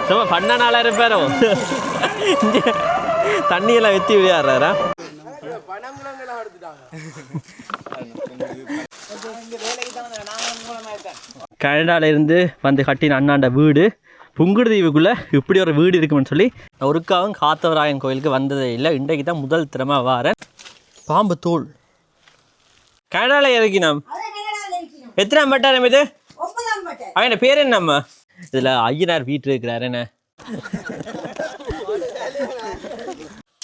சும்மா பண்ண நாளாக இருப்பாரோ தண்ணியெல்லாம் வெத்தி விளையாடுறாரா? கனடால இருந்து வந்து கட்டின அண்ணாண்ட வீடு புங்குடுதீவுக்குள்ளே இப்படி ஒரு வீடு இருக்குன்னு சொல்லி ஒருக்காவும் காத்தவராயன் கோயிலுக்கு வந்ததே இல்லை. இன்றைக்கு தான் முதல் திறமை வாரேன். பாம்பு தோல் கனடால இறக்கினோம். எத்தனாம் பட்டாரம் இது? அவன் பேர் என்னம்மா? இதில் ஐயனார் வீட்டு இருக்கிறார். என்ன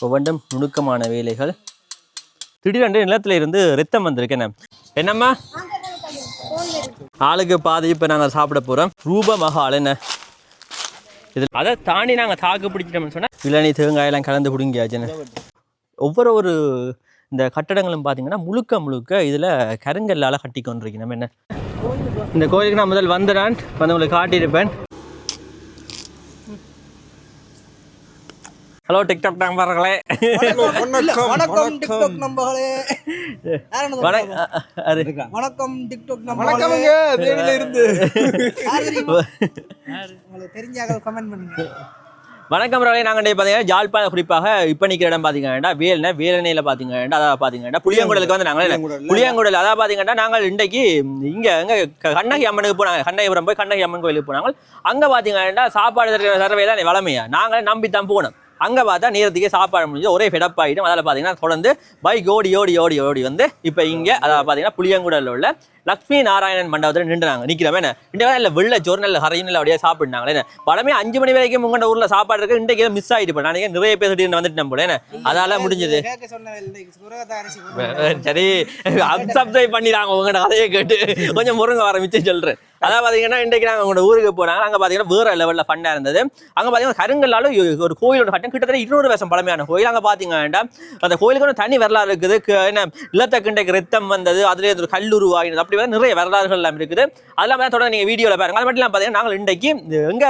ஒவ்வொன்றும் நுணுக்கமான வேலைகள். திடீரென்று நிலத்தில் இருந்து ரத்தம் வந்திருக்கு. என்னம்மா ஆளுக்கு பாதி இப்போ நாங்கள் சாப்பிட போகிறோம். ரூப மகால் என்ன இதில் அதை தாண்டி நாங்கள் தாக்கு பிடிச்சிட்டோம்னு சொன்னால் இளநீ தேங்காயெல்லாம் கலந்து பிடிங்கியாச்சுன்னு. ஒவ்வொரு இந்த கட்டடங்களும் பார்த்தீங்கன்னா முழுக்க முழுக்க இதில் கருங்கல்லால் கட்டி கொண்டிருக்கணும். நம்ம என்ன இந்த கோயிலுக்கு நான் முதல் வந்தேன் வந்து உங்களுக்கு காட்டியிருப்பேன். ஹலோ டிக்டாக் நம்பர்களே, வணக்கம் டிக்டாக் நம்பர்களே, வணக்கம் டிக்டாக் நம்பர்களே. தெரிஞ்சாக கமெண்ட் பண்ணுங்க. வணக்கம் ரவலை. நாங்கள் பார்த்தீங்கன்னா ஜாழ்ப்பாணம் குறிப்பாக இப்போ நிற்கிற இடம் பார்த்தீங்கன்னா வேலனையில் பார்த்தீங்கன்னா அதாவது பார்த்தீங்கன்னா புளியங்குடலுக்கு வந்து நாங்கள் புளியங்குடல் அதாவது பார்த்தீங்கன்னா நாங்கள் இன்றைக்கு இங்கே எங்கே கண்ணகி அம்மனுக்கு போனாங்க. கண்ணகிபுரம் போய் கண்ணகி அம்மன் கோயிலுக்கு போனாங்க. அங்கே பார்த்தீங்கன்னா சாப்பாடு தரவையெல்லாம் வளமையா நாங்கள் நம்பி தான் போனோம். அங்கே பார்த்தா நேரத்துக்கே சாப்பாடு முடிஞ்சு ஒரே ஃபெடப்பாகிடும். அதில் பார்த்தீங்கன்னா தொடர்ந்து பைக் ஓடி வந்து இப்போ இங்கே அதாவது பார்த்தீங்கன்னா புளியங்குடலில் உள்ள லக்ஷ்மி நாராயணன் மண்டபத்தில் நின்றுனாங்க. நிற்கிறோமே என்ன இந்த இல்லை வெள்ளை சோறு நல்ல ஹரையும் இல்லை அப்படியே சாப்பிட்னாங்களே. என்ன படமே 5 மணி வரைக்கும் உங்கள்கிட்ட ஊரில் சாப்பாடு இருக்குது. இன்றைக்கு மிஸ் ஆகிட்டு போய் நான் நிறைய பேர் திடீர்னு வந்துட்டு போல. என்ன அதால முடிஞ்சது. சரி அப்சப்ஸ்கிரைப் பண்ணிடுறாங்க உங்கள்கிட்ட கதையை கேட்டு கொஞ்சம் முருங்க வர மிச்சம் சொல்கிறேன். அதாவது பார்த்தீங்கன்னா இன்றைக்கு நாங்கள் உங்களோட ஊருக்கு போனாங்க. அங்கே பார்த்தீங்கன்னா வேறு லெவலில் ஃபன்னாக இருந்தது. அங்கே பார்த்தீங்கன்னா கருங்கல்லாலும் ஒரு கோயிலோட கட்டம் கிட்டத்தட்ட 200 வருஷம் பழமையான கோயில். அங்கே பார்த்தீங்கன்னா அந்த கோயிலுக்கு ஒரு தனி வரலாறு இருக்குது. என்ன நிலத்தக்கிண்டைக்கு ரத்தம் வந்தது, அதுலேயே ஒரு கல்லுருவாகினது, அப்படி வந்து நிறைய வரலாறுகள் எல்லாம் இருக்குது. அதெல்லாம் தொடர்ந்து நீங்கள் வீடியோவில் பாருங்க. அது மட்டும் பார்த்தீங்கன்னா நாங்கள் இன்றைக்கு எங்கே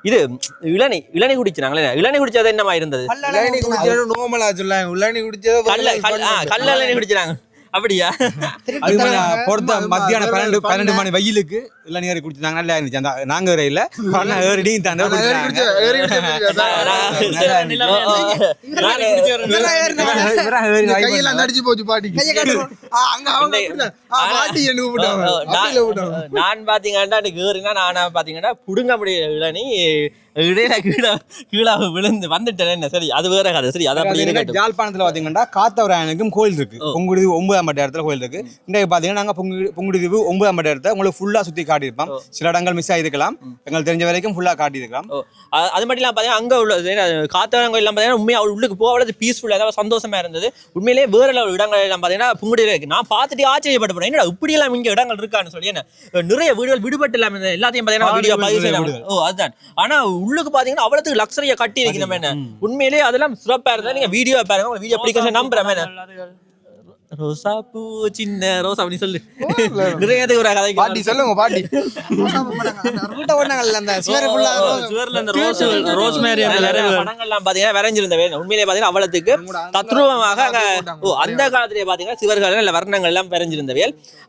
இது இளநீ குடிச்சாங்களே. இளநீ குடிச்சது என்னமா இருந்தது? கல்லணி குடிச்சாங்க. அப்படியா? பொறுத்த மத்தியானம் 12 மணி வெயிலுக்கு இல்லை நீர் குடிச்சாங்க. நல்லா இருந்துச்சு. அந்த நாங்க இல்ல நான் பாத்தீங்கன்னா நானா பாத்தீங்கன்னா புடுங்க முடியல இளநீ இடையில கீழே விழுந்து வந்துட்டேன். என்ன சரி அது வேற கதை. சரி அதான் ஜாழ்ப்பாணத்துல பாத்தீங்கன்னா காத்தவராயனுக்கும் கோயில் இருக்கு. பொங்குடுதீவு 9ஆம் மட்ட இடத்துல கோயில் இருக்கு. இன்றைக்கு பாத்தீங்கன்னா நாங்க பொங்குடுதீவு 9ஆம் மட்ட இடத்த உங்களுக்கு ஃபுல்லா சுத்தி காட்டியிருப்போம். சில இடங்கள் மிஸ் ஆகிருக்கலாம். எங்களுக்கு தெரிஞ்ச வரைக்கும் ஃபுல்லா காட்டியிருக்கலாம். அது மட்டும் இல்லாம பாத்தீங்கன்னா அங்க உள்ள காத்தவராயன் கோயில் பாத்தீங்கன்னா உண்மையா உள்ளுக்கு போவது பீஸ்ஃபுல்லா அதாவது சந்தோஷமா இருந்தது. உண்மையிலேயே வேற இடங்கள் எல்லாம் பாத்தீங்கன்னா புங்குடுதீவு இருக்கு. நான் பார்த்துட்டு ஆச்சரியப்பட்டு போனேன். என்னடா இப்படி எல்லாம் இங்க இடங்கள் இருக்கான்னு சொல்லி. என்ன நிறைய வீடுகள் விடுபட்டு இல்லாம எல்லாத்தையும் பாத்தீங்கன்னா வீடியோ பதிவு செய்யறாங்க. அதுதான். ஆனா உள்ளுக்கு பாத்தீங்கன்னா அவ்வளவுக்கு லக்ஸரியா கட்டி இருக்கணும். என்ன உண்மையிலேயே அதெல்லாம் சிறப்பா இருந்தா நீங்க வீடியோ பாருங்க. வீடியோ பிடிக்க நம்புறேன். ரோசா பூ சின்ன ரோசா அப்படி சொல்லு. நிறைய ஒரு கதை பாட்டி சொல்லுங்க. பாட்டி படங்கள்லாம் பாத்தீங்கன்னா வரைஞ்சிருந்தவே உண்மையிலேயே பாத்தீங்கன்னா அவ்வளவுக்கு தத்ரூபமாக அந்த காலத்திலேயே பாத்தீங்கன்னா சிவர்கள் நல்ல வர்ணங்கள் எல்லாம் வரைஞ்சிருந்தவே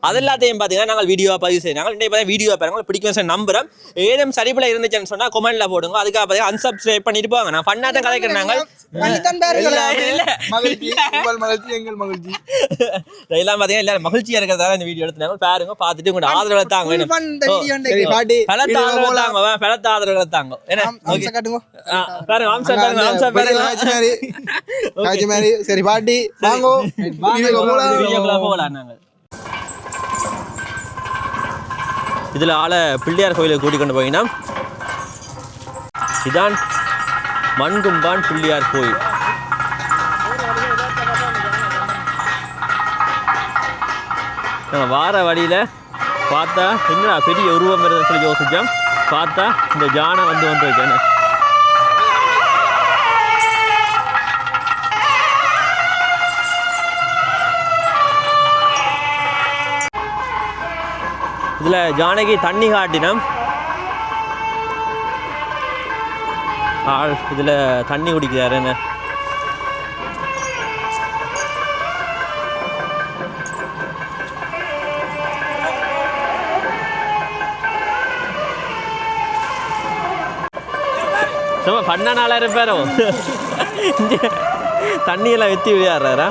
அது எல்லாத்தையும் பாத்தீங்கன்னா நாங்கள் வீடியோ பதிவு செய்யறாங்க. இன்னைக்கு வீடியோ பாருங்க பிடிக்கும் நம்புறோம். ஏதும் சரிபில இருந்துச்சுன்னு சொன்னா கமெண்ட்ல போடுங்க. அதுக்காக பாத்தீங்கன்னா அன்சப்ஸ்கிரைப் பண்ணிட்டு போவாங்க. நான் பண்ணாதான் கதைக்கிறாங்க. எல்லாம் பாத்தீங்கன்னா எல்லாரும் மகிழ்ச்சியா இருக்கிறதால இந்த வீடியோ எடுத்தாங்க. பாருங்க பார்த்துட்டு உங்களோட ஆதரவு தாங்க. ஆதரவு தாங்க. சரி பாட்டி போகலாம். நாங்கள் இதுல ஆள பிள்ளையார் கோயிலுக்கு கூட்டிக் கொண்டு போயினா இதான் மண்கும்பான் பிள்ளையார் கோயில். வார வழியில் பார்த்தா என்ன பெரிய உருவம் இருந்ததுன்னு சொல்லி யோசிச்சோம். பார்த்தா இந்த ஜானை வந்துருக்கேன். இதில் ஜானகி தண்ணி காட்டினோம். இதில் தண்ணி குடிக்கிறாரு. என்ன சும்மா பண்ண நாளாக இருப்பாரோ தண்ணியெல்லாம் வெத்தி விளையாடுறாரா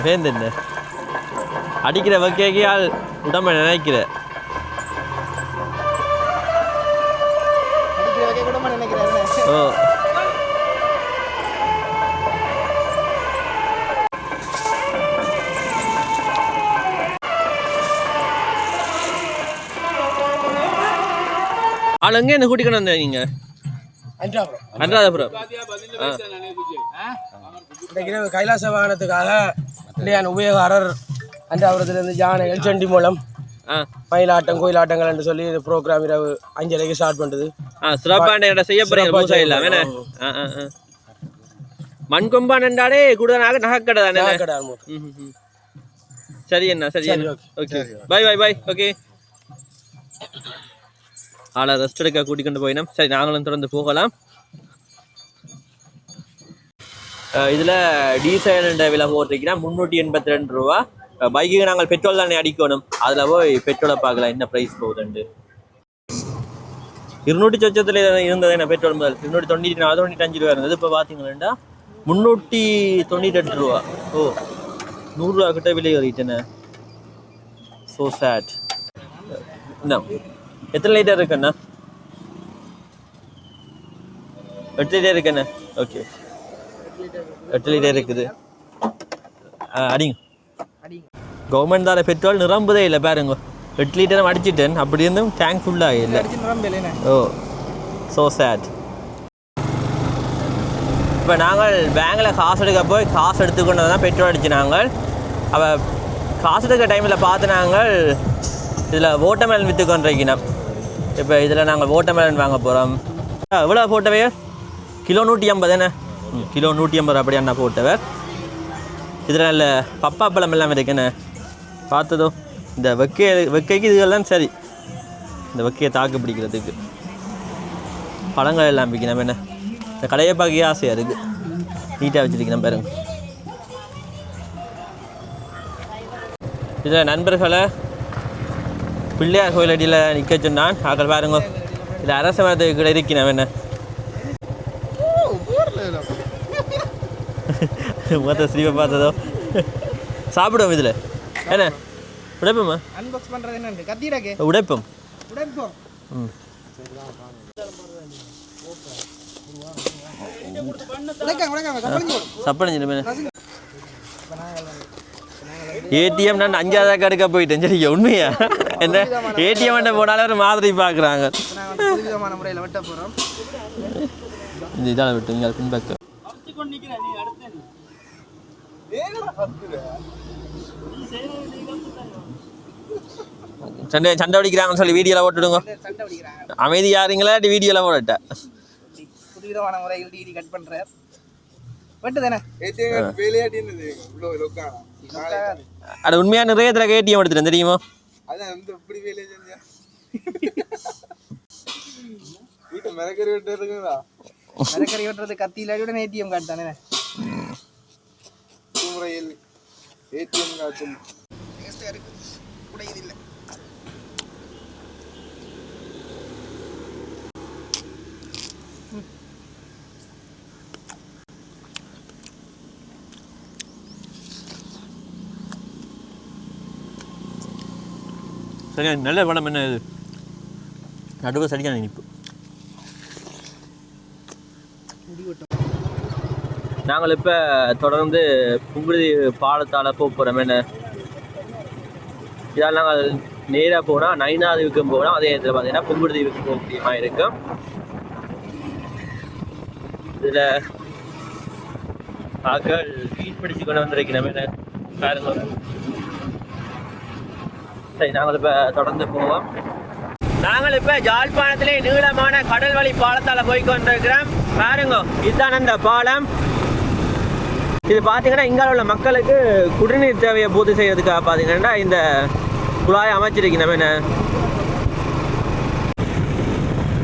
வேந்தண்ண அடிக்கிற வக்கைக்கு ஆள் உடம்ப நினைக்கிற ஓ ஆள் எங்கே என்ன கூட்டிக்கணும் வந்தேன் நீங்க அன்றாதபுரம் கைலாச வாகனத்துக்காக இல்லையான உபயோகாரர் அன்றாபுரத்திலிருந்து ஜானைகள் செண்டி மூலம் மயிலாட்டம் கோயிலாட்டங்கள் என்று சொல்லி இது ப்ரோக்ராம் இரவு 5:30 ஸ்டார்ட் பண்ணுறது சிறப்பாண்ட செய்ய போறீங்க இல்லாம மண்கொம்பான் என்றாலே கூடுதலாக நகைக்கடை தானே சரி அண்ணா சரி ஓகே பாய் பாய் பாய் ஓகே ஆளை ரெஸ்ட் எடுக்க கூட்டிக் கொண்டு போயினோம் சரி நாங்களும் தொடர்ந்து போகலாம் இதில் டீசல் விலை போட்டிருக்கீங்கன்னா 382 ரூபா பைக்குக்கு நாங்கள் பெட்ரோல் தானே அடிக்கணும் அதில் போய் பெட்ரோலை பார்க்கலாம் என்ன ப்ரைஸ் போகுதுண்டு 200 சொச்சத்தில் இருந்தது என்ன பெட்ரோல் முதல் 294 ரூபா இருந்தது இப்போ பார்த்தீங்களா 398 ரூபா ஓ 100 ரூபா கிட்ட விலை ஏறிட்டேனே ஸோ சேட் என்ன எத்தனை லிட்டர் இருக்குண்ணா 8 லிட்டர் இருக்குண்ணா ஓகே 8 லிட்டர் இருக்குது அடிங்க கவர்மெண்ட் தார பெட்ரோல் நிரம்புதே இல்லை பாருங்க 8 லிட்டரும் அடிச்சிட்டேன் அப்படி இருந்தும் டேங்க் ஃபுல்லாக இல்லை ஓ ஸோ சேட் இப்போ நாங்கள் பேங்கில் காசு எடுக்க போய் காசு எடுத்துக்கொண்டு தான் பெட்ரோல் அடிச்சு நாங்கள் அவள் காசு எடுக்கிற டைமில் பார்த்து நாங்கள் இதில் ஓட்டமேலன் விற்று கொண்டிருக்கணும் இப்போ இதில் நாங்கள் ஓட்டமேலன் வாங்க போகிறோம் எவ்வளோ போட்டவே கிலோ 150 என்ன கிலோ 150 அப்படி அண்ணா போட்டவை இதில் நல்ல பப்பா பழம் எல்லாம் இருக்குண்ணே பார்த்ததோ இந்த வெக்கைக்கு இதுகள்லாம் சரி இந்த வெக்கையை தாக்கு பிடிக்கிறதுக்கு பழங்கள் எல்லாம் விற்கணும் என்ன இந்த கடையை பார்க்க ஆசையாக இருக்குது நீட்டாக வச்சுருக்கணும் பாருங்க இதில் நண்பர்களை பிள்ளையார் கோயில் அடியில் நிற்க சொன்னான் ஆக்கள் பாருங்க இது அரச மரத்துக்கு கூட இருக்கணும் என்ன மொத்த ஸ்ரீவை பார்த்ததோ சாப்பிடுவோம் இதில் என்ன உடைப்போம்மா அன்பாக்ஸ் பண்றது என்ன கத்திடாக்கே உடைப்போம் ம் சப்படைஞ்சிடும் ஏடிஎம் நான் 5ஆவது கடுக்க போயிட்டேன் சரி உண்மையா என்ன ஏடிஎம் போனாலே ஒரு மாதிரி பார்க்குறாங்க முறையில் வெட்ட போகிறோம் இந்த இதால் விட்டு நீங்கள் பின்பக்க சண்டை சண்டை அடிக்கிறாங்கன்னு சொல்லி வீடியோவில் போட்டுடுங்க அமைதி யாருங்களா வீடியோவில் போடட்டா புதுவிதமான முறையில் டிடி கட் பண்ணுறார் வெட்டு தானே அட உண்மையாக நிறைய இதில் ஏடிஎம் எடுத்துட்டேன் தெரியுமா மரக்கறி வெட்டுறது கத்தியில ஏடிஎம் கார்டு தானே ஏடிஎம் கார்டு உடையதில்லை சரியா நல்ல படம் என்ன இது நடுவில் சரியான இனிப்பு நாங்கள் இப்போ தொடர்ந்து புங்குடுதி பாலத்தால் போகிறோம் என்ன இதால் நாங்கள் நேராக போனால் நைனாதீவுக்கு போனால் அதே இடத்துல பார்த்தீங்கன்னா புங்குடுதீவுக்கு போக முடியுமா இருக்கும் இதில் ஆக்கள் வீட் பிடிச்சு கொண்டு வந்திருக்கிறோம் என்ன பாருங்க சரி நாங்கள் இப்போ தொடர்ந்து போவோம் நாங்கள் இப்போ யாழ்ப்பாணத்திலே நீளமான கடல் வழி பாலத்தால் போய் கொண்டிருக்கிறோம் பாருங்க இதுதான் அந்த பாலம் இது பார்த்தீங்கன்னா இங்கே உள்ள மக்களுக்கு குடிநீர் தேவையை பூர்த்தி செய்யறதுக்காக பார்த்தீங்கன்னா இந்த குழாயை அமைச்சிருக்கணும் என்ன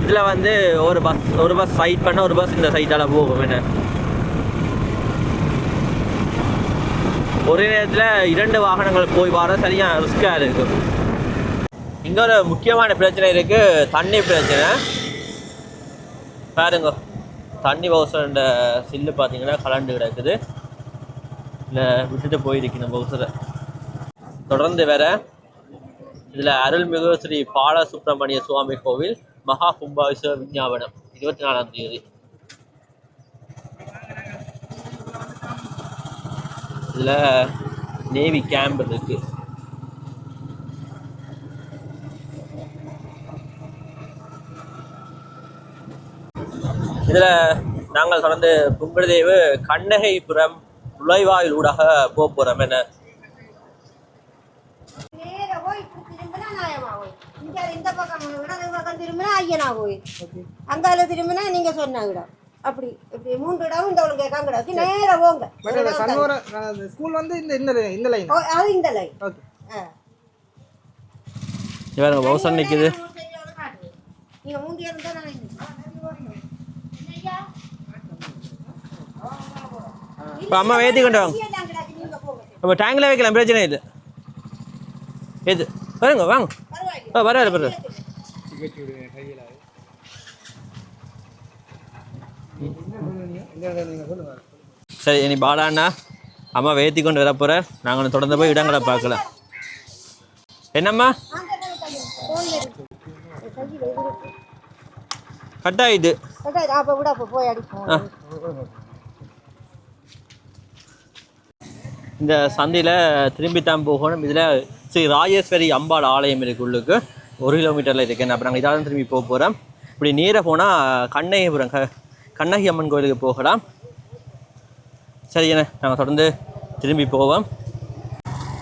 இதில் வந்து ஒரு பஸ் சைட் பண்ண ஒரு பஸ் இந்த சைட்டால் போகும் என்ன ஒரே நேரத்தில் 2 வாகனங்கள் போய் வர சரியாக ரிஸ்காக இருக்கும் இங்க ஒரு முக்கியமான பிரச்சனை இருக்கு, தண்ணி பிரச்சனை. பாருங்க, தண்ணி பவுசர் சில்லு பார்த்தீங்கன்னா கலண்டு கிடக்குது. இல்லை விட்டுட்டு போயிருக்கு நம்ம பவுசரை. தொடர்ந்து வேற இதில் அருள்மிகு ஸ்ரீ பாலசுப்ரமணிய சுவாமி கோவில் மகா கும்பாபிஷேக விஞ்ஞாபனம் 24ஆம் தேதி. இதில் நேவி கேம்ப் இருக்கு. இதில் நாங்கள் தொடர்ந்து புங்கழதேவு கண்ணகைபுரம் நுழைவாயில் ஊடாக போக போகிறோம். என்ன இந்த பக்கம் திரும்பினா ஐயனா கோயில், அங்கால திரும்பினா நீங்க சொன்ன இடம். அப்படி இப்படி 3 இடம் இந்த ஒழுங்கு கேட்காங்க. நேரா போங்க. ஸ்கூல் வந்து இந்த லைன் அது இந்த லைன். இவங்க பவுசர் நிற்குது. நீங்க 3 இருந்தா நான் இப்போ அம்மா ஏற்றி கொண்டு வாங்க. இப்போ டேங்கில் வைக்கலாம், பிரச்சனை இல்லை. எது பாருங்க வாங்க. பரவாயில்ல பரவாயில்ல. சரி, இனி பாலாண்ணா அம்மா ஏற்றி கொண்டு வர போகிறேன். நாங்கள் தொடர்ந்து போய் இடங்களை பார்க்கலாம். என்னம்மா கட் ஆகிட்டு இந்த சந்தையில் திரும்பித்தான் போகணும். இதில் ஸ்ரீ ராஜேஸ்வரி அம்பாள் ஆலயம் இருக்கு, உள்ளுக்கு 1 கிலோமீட்டரில் இருக்கேன். அப்போ நாங்கள் இதாக திரும்பி போக போகிறோம். இப்படி நேராக போனால் கண்ணகிபுரம் கண்ணகி அம்மன் கோயிலுக்கு போகலாம். சரிண்ணே, நாங்கள் தொடர்ந்து திரும்பி போவோம்.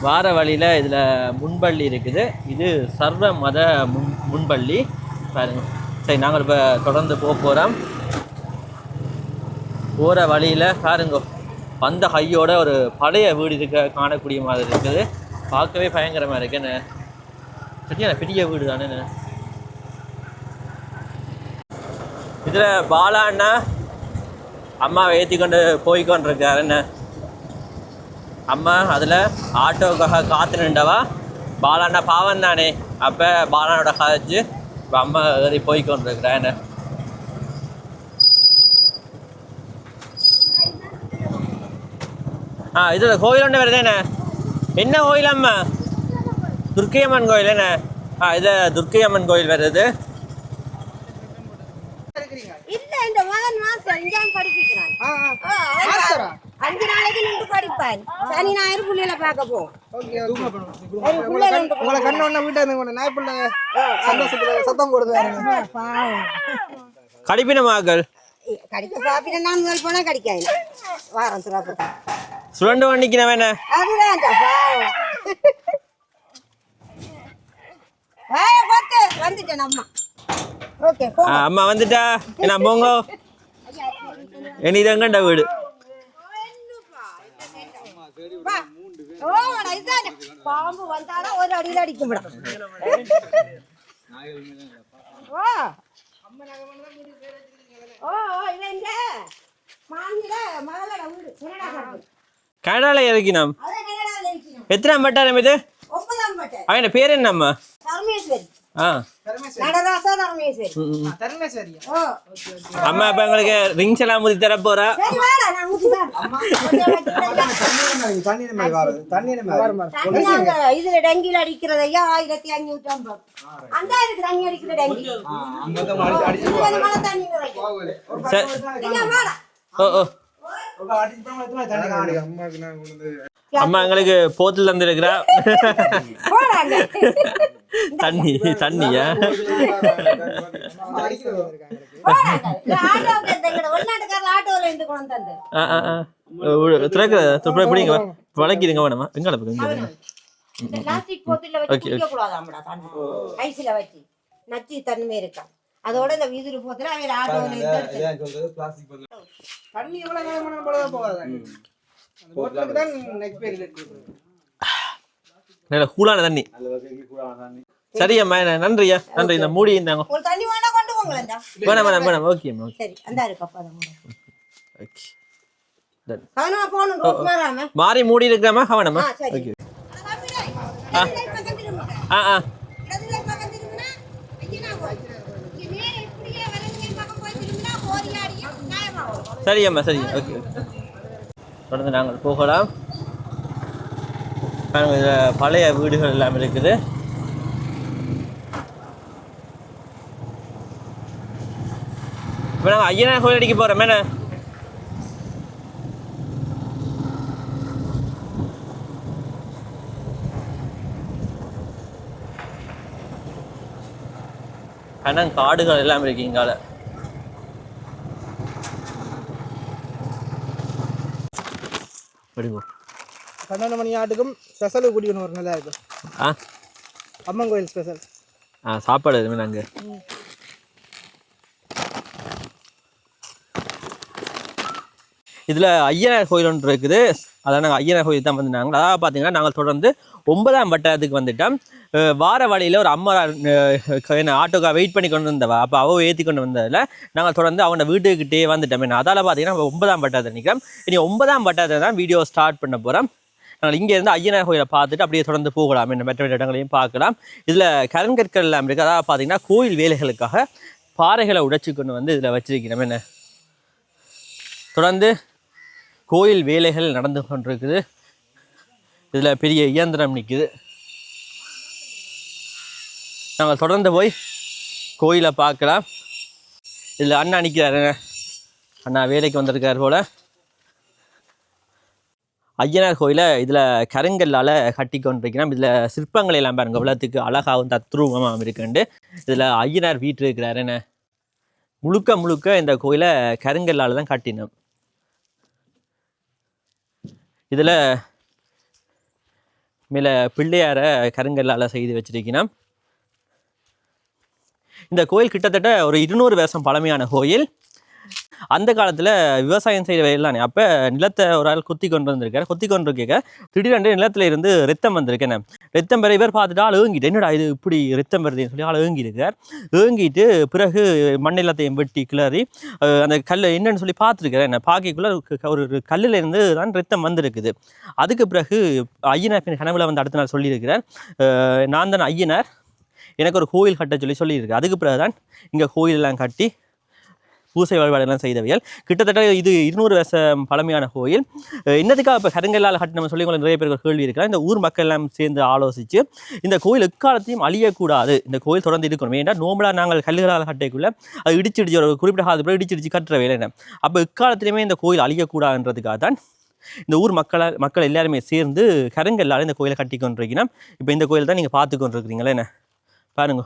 வார வழியில் இதில் முன்பள்ளி இருக்குது. இது சர்வ மத முன்பள்ளி பாருங்க. சரி, நாங்கள் இப்போ தொடர்ந்து போக போகிறோம். போகிற வழியில் பாருங்க, வந்த கையோட ஒரு பழைய வீடு காணக்கூடிய மாதிரி இருக்குது. பார்க்கவே பயங்கரமாக இருக்குன்னு. சரியான பெரிய வீடு தானே. இதில் பாலாண்ணா அம்மாவை ஏற்றி கொண்டு போய்கொண்டிருக்காரு. என்ன அம்மா அதில் ஆட்டோக்காக காத்து நின்றவா. பாலாண்ணா பாவம் தானே, அப்போ பாலானோட கதைச்சு இப்போ அம்மா ஏறி போய்கொண்டிருக்கிறா. என்ன இதில் கோயில் ஒன்று வருது. என்ன கோயில் அம்மா? துர்க்கையம்மன் கோயில். என்ன இதில் துர்க்கையம்மன் கோயில் வருது. இல்ல, இந்த மகன் மாஸ்டர் இங்கேயும் படிப்பிக்கிறான். 5 நாளைக்கு நின்று படிப்பான். சனி ஞாயிறு புள்ளையில பார்க்க போ. உங்களை கண்ண ஒண்ணு வீட்டை இருந்து நாய்ப்புள்ள சந்தோஷத்துல சத்தம் போடுவாங்க. கடிப்பினமாக்கள் கடிக்க சாப்பிட 4 நாள் போனா கடிக்காது. வாரம் சுறாப்பட்டா சுரண்டு வண்டிக்கிறவன். என்ன அதுதான் பாவம். வந்துட்டேன் அம்மா. ஓகே, அம்மா வந்துட்டா. என்ன போங்க, இனிதாங்கண்ட வீடு. பாம்பு வந்தாலும் ஒரு அடியில் அடிக்கும். கனடால இறக்கினோம். எத்தனாம் பட்டாரம் இது? அவன் பேர் என்னம்மா? அம்மா இப்ப எங்களுக்கு ரிங்ஸ் எல்லாம் முதி தர போறா. இதுல டங்கில அடிக்கிறதையா 1550. அந்த இருக்கு தண்ணி அடிக்கிற டங்கி. அம்மா எங்களுக்கு போத்துல இருந்து இருக்கிறா தண்ணி. தண்ணியா பிடிங்க வளர்க்கிடுங்க வேணாமா? எங்க நச்சு தன்மை இருக்கா. அதோட இந்த வீதியில போத்துல அவங்க ஆட்டோல தண்ணி எவ்வளவு நேரம் போல போகாது. அந்த போட்லுக்கு தான் நெக்ஸ்ட் பேர் இருக்கு. நல்ல கூலான தண்ணி. சரியா நன்றியா, நன்றி. இந்த மூடி இருந்தாங்க. ஒரு தண்ணி வேணா கொண்டு போங்களேன்டா. வேணாம் ஓகே ஓகே. சரி, அந்த இருக்கு அப்பா தான். ஓகே. காணா போணும் மாறாம. மாறி மூடி இருக்கமா கவனமா. ஓகே. சரி அம்மா சரி ஓகே தொடர்ந்து நாங்கள் போகலாம். பழைய வீடுகள் எல்லாம் இருக்குது. இப்போ நாங்கள் ஐயனார் கோயில் அடிக்க போகிறோம் என்ன ஆனால் காடுகள் எல்லாம் இருக்கு இங்கால. படிவோம் 12 மணி ஆட்டுக்கும் ஸ்பெஷல் குடிக்கணும் ஒரு நல்லா இருக்கும். அம்மன் கோயில் ஸ்பெஷல். சாப்பாடு எதுவுமே நாங்கள் இதில் ஐயனார் கோயில் ஒன்று இருக்குது. அதான் நாங்கள் ஐயனார் கோயில் தான் வந்துட்டாங்க. அதாவது பார்த்தீங்கன்னா நாங்கள் தொடர்ந்து 9ஆம் வட்டத்துக்கு வந்துட்டோம். வார வழியில் ஒரு அம்மா என்ன ஆட்டோக்காக வெயிட் பண்ணி கொண்டு வந்தவா. அப்போ அவள் ஏற்றி கொண்டு வந்ததில் நாங்கள் தொடர்ந்து அவங்க வீட்டுக்கிட்டே வந்துட்டோம். என்ன அதால் பார்த்தீங்கன்னா 9ஆம் வட்டத்தை நிற்கிறோம். இனி 9ஆம் வட்டத்தை தான் வீடியோ ஸ்டார்ட் பண்ண போகிறோம். நாங்கள் இங்கேருந்து ஐயனார் கோயிலை பார்த்துட்டு அப்படியே தொடர்ந்து போகலாம். என்ன மற்ற இடங்களையும் பார்க்கலாம். இதில் கருங்கற்கள் எல்லாம் இருக்குது. அதாவது பார்த்தீங்கன்னா கோயில் வேலைகளுக்காக பாறைகளை உடைச்சி கொண்டு வந்து இதில் வச்சிருக்கிறோம். என்ன தொடர்ந்து கோயில் வேலைகள் நடந்து கொண்டிருக்குது. இதில் பெரிய இயந்திரம் நிற்குது. நாங்கள் தொடர்ந்து போய் கோயிலை பார்க்கலாம். இதில் அண்ணா நிற்கிறாருங்க. அண்ணா வேலைக்கு வந்திருக்கார் போல். ஐயனார் கோயிலை இதில் கருங்கல்லால் கட்டி கொண்டிருக்கிறோம். இதில் சிற்பங்கள் எல்லாம் பாருங்க உலகத்துக்கு அழகாகவும் தத்ரூபமாக இருக்குண்டு. இதில் ஐயனார் வீட்டு இருக்கிறாரு. என்ன முழுக்க முழுக்க இந்த கோயிலை கருங்கல்லால் தான் கட்டினோம். இதில் மேலே பிள்ளையாரை கருங்கல்லால் செய்து வச்சிருக்கணும். இந்த கோயில் கிட்டத்தட்ட ஒரு 200 வருஷம் பழமையான கோயில். அந்த காலத்தில் விவசாயம் செய்கிற வயலானே அப்போ நிலத்தை ஒரு ஆள் கொத்தி கொண்டு வந்திருக்காரு. கொத்தி கொண்டு கேட்க திடீரென்று நிலத்தில் இருந்து ரத்தம் வந்திருக்கேன். ரத்தம் பெற இவர் பார்த்துட்டு ஆள் ஏங்கிட்டு என்னடா இது இப்படி ரத்தம் வருதுன்னு சொல்லி ஆள் ஏங்கியிருக்கார். ஏங்கிட்டு பிறகு மண்ணெல்லாத்தையும் வெட்டி கிளறி அந்த கல் என்னன்னு சொல்லி பார்த்துருக்காரு. என்ன பார்க்கக்குள்ள ஒரு கல்லில் இருந்து தான் ரத்தம் வந்திருக்குது. அதுக்கு பிறகு ஐயனார் கனவுல வந்து அடுத்த நாள் சொல்லியிருக்கிறார், நான் தான் ஐயனார், எனக்கு ஒரு கோயில் கட்ட சொல்லியிருக்கு. அதுக்கு பிறகு தான் இங்கே கோயிலெல்லாம் கட்டி பூசை வழிபாடுகள்லாம் செய்தவையால் கிட்டத்தட்ட இது 200 வருஷம் பழமையான கோயில். இன்னதுக்காக இப்போ கருங்கல்லால் கட்டினம் சொல்லி நிறைய பேருக்கு கேள்வி இருக்கிறார். இந்த ஊர் மக்கள் எல்லாம் சேர்ந்து ஆலோசித்து இந்த கோயில் எக்காலத்தையும் அழியக்கூடாது, இந்த கோயில் தொடர்ந்து இருக்கணும். ஏன்னா நோம்பலாக நாங்கள் கல்லுகளால் கட்டைக்குள்ளே அது இடிச்சு ஒரு குறிப்பிட்ட காலத்துக்கு இடிச்சு கட்டுற வேலை என்ன. அப்போ எக்காலத்திலையுமே இந்த கோயில் அழியக்கூடாதுன்றதுக்காக தான் இந்த ஊர் மக்கள் எல்லாருமே சேர்ந்து கருங்கல்லால் இந்த கோயிலை கட்டி கொண்டிருக்கணும். இப்போ இந்த கோயில் தான் நீங்கள் பார்த்து கொண்டிருக்கிறீங்களே. என்ன பாருங்க,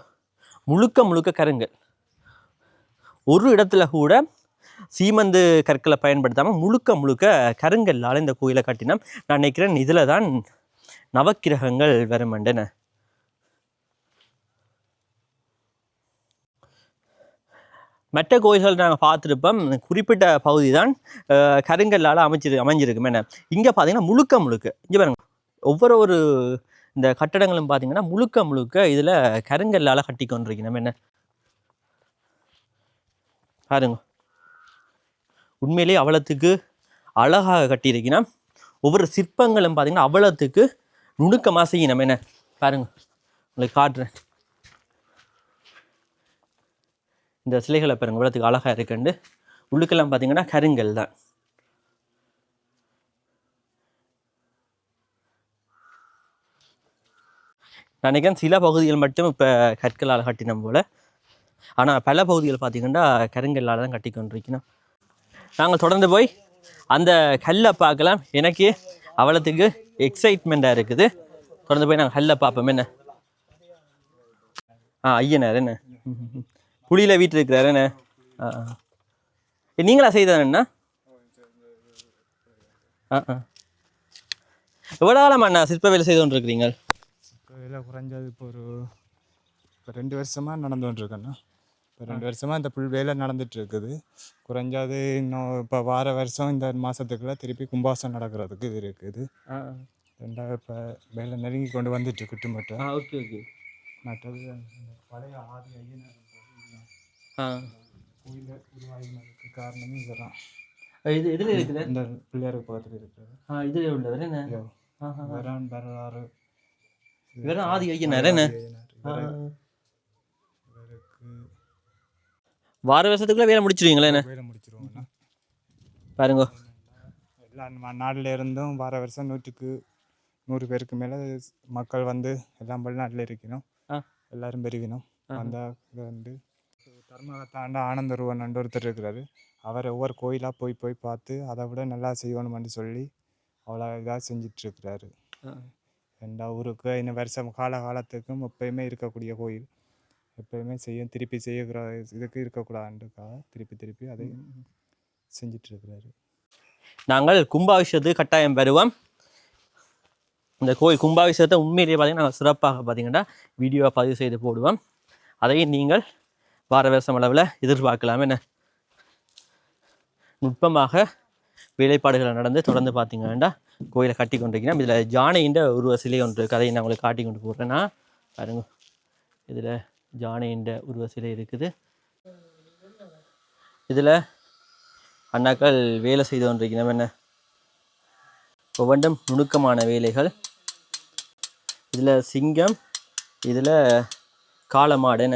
முழுக்க முழுக்க கருங்கல். ஒரு இடத்துல கூட சீமந்து கற்களை பயன்படுத்தாமல் முழுக்க முழுக்க கருங்கல்லால் இந்த கோயிலை கட்டினோம். நான் நினைக்கிறேன் இதில் தான் நவக்கிரகங்கள் வருமண்டன. மற்ற கோயில்கள் நாங்கள் பார்த்துருப்போம், குறிப்பிட்ட பகுதி தான் கருங்கல்லால் அமைஞ்சிருக்கும். என்ன இங்கே பார்த்தீங்கன்னா முழுக்க முழுக்க இங்கே பாருங்க, ஒவ்வொரு இந்த கட்டடங்களும் பார்த்தீங்கன்னா முழுக்க முழுக்க இதில் கருங்கல்லால் கட்டி கொண்டிருக்கணும். என்ன பாருங்க, உண்மையிலேயே அவ்வளோத்துக்கு அழகாக கட்டியிருக்கணும். ஒவ்வொரு சிற்பங்களும் பார்த்தீங்கன்னா அவ்வளோத்துக்கு நுணுக்கமாக செய்யணும். என்ன பாருங்க, உங்களுக்கு காட்டுறேன். இந்த சிலைகளை பாருங்க இவ்வளோத்துக்கு அழகாக இருக்குண்டு. உள்ளுக்கெல்லாம் பார்த்தீங்கன்னா கருங்கல் தான். நினைக்கிறேன் சில பகுதிகள் மட்டும் இப்போ கற்களால் கட்டினோம் போல். ஆனால் பல பகுதிகள் பார்த்திங்கன்னா கருங்கல்லால் தான் கட்டி கொண்டிருக்கணும். நாங்கள் தொடர்ந்து போய் அந்த கல்லை பார்க்கலாம். எனக்கு அவ்வளோத்துக்கு எக்ஸைட்மெண்ட்டாக இருக்குது. தொடர்ந்து போய் நாங்கள் கல்லை பார்ப்போம். என்ன ஐயனார் என்ன புளியில் வீட்டில் இருக்கிறாரு. என்ன நீங்களா செய்தானண்ணா? எவ்வளோ காலம் அண்ணா சிற்ப வேலை செய்து கொண்டு இருக்கிறீங்க? சிற்ப வேலை குறைஞ்சது இப்போ 2 வருஷமாக நடந்து கொண்டிருக்கேண்ணா. இப்போ 2 வருஷமாக இந்த புல் வேலை நடந்துட்டு இருக்குது. குறைஞ்சது இன்னும் இப்போ வார வருஷம் இந்த மாதத்துக்குள்ள திருப்பி கும்பாசம் நடக்கிறதுக்கு இது இருக்குது. ரெண்டாவது இப்போ வேலை நெருங்கி கொண்டு வந்துட்டு கிட்டுமட்டும். Okay okay. மற்றது பழைய ஆதி ஐயனார் கோயில் உருவாகினதுக்கு காரணமும் இதுதான். இது இதில் இருக்குது, இந்த பிள்ளையாருக்கு பக்கத்தில் இருக்கிறது. இதில் உள்ளவர் என்ன வரான் வரலாறு வெறும் ஆதி ஐயனார். என்ன வார வருஷத்துக்குள்ள வேலை முடிச்சிருவீங்களா? என்ன வேலை முடிச்சிருவோங்கண்ணா. பாருங்க. எல்லா நாட்டில் இருந்தும் வார வருஷம் 100க்கு 100 பேருக்கு மேலே மக்கள் வந்து எல்லாம் வெளிநாட்டில் இருக்கணும். எல்லாரும் பெருகினோம் வந்தால் இதை வந்து தர்மகத்தாண்ட ஆனந்தருவன் ஒருத்தர் இருக்கிறாரு. அவர் ஒவ்வொரு கோயிலாக போய் போய் பார்த்து அதை விட நல்லா செய்யணும்னு சொல்லி அவ்வளோ இதாக செஞ்சிட்ருக்கிறாரு. ரெண்டா ஊருக்கு இன்னும் வருஷம் காலத்துக்கும் எப்பயுமே இருக்கக்கூடிய கோயில் எப்பயுமே திருப்பி செய்யக்கூட இதுக்கு இருக்கக்கூடாதுன்றதுக்காக திருப்பி அதை செஞ்சிட்ருக்கிறாரு. நாங்கள் கும்பாபிஷேகத்துக்கு கட்டாயம் வருவோம். இந்த கோயில் கும்பாபிஷேகத்தை உண்மையிலேயே பார்த்தீங்கன்னா நாங்கள் சிறப்பாக பார்த்தீங்கன்னா வீடியோவை பதிவு செய்து போடுவோம். அதையும் நீங்கள் வார வருஷம் அளவில் எதிர்பார்க்கலாம். என்ன நுட்பமாக வேலைப்பாடுகளை நடந்து தொடர்ந்து பார்த்தீங்கன்னா கோயிலை கட்டி கொண்டிருக்கிறோம். இதில் ஜானையின் உருவ சிலை ஒன்று கதையை நான் உங்களுக்கு காட்டி கொண்டு போடுறேன்னா பாருங்க. இதில் ஜானையின் உருவ சிலை இருக்குது. இதில் அண்ணாக்கள் வேலை செய்து கொண்டிருக்கிறோம். என்ன ஒவ்வொன்றும் நுணுக்கமான வேலைகள். இதில் சிங்கம், இதில் காளமாடு.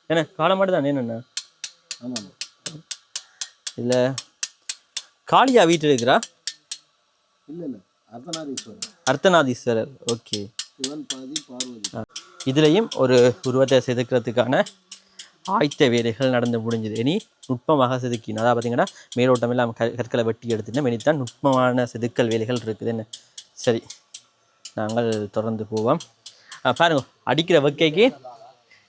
என்ன காளமாடு தானே என்னென்ன இதில் காளியா வீட்டு இருக்கிறா? இல்லை அர்த்தநாதீஸ்வரர். ஓகே. இதுலேயும் ஒரு உருவத்தை செதுக்கிறதுக்கான ஆயத்த வேலைகள் நடந்து முடிஞ்சுது. இனி நுட்பமாக செதுக்கினோம். அதாவது பார்த்தீங்கன்னா மேலோட்டம் எல்லாம் கற்களை வெட்டி எடுத்துட்டோம். இனித்தான் நுட்பமான செதுக்கல் வேலைகள் இருக்குது. என்ன சரி, நாங்கள் தொடர்ந்து போவோம். பாருங்க, அடிக்கிற வக்கைக்கு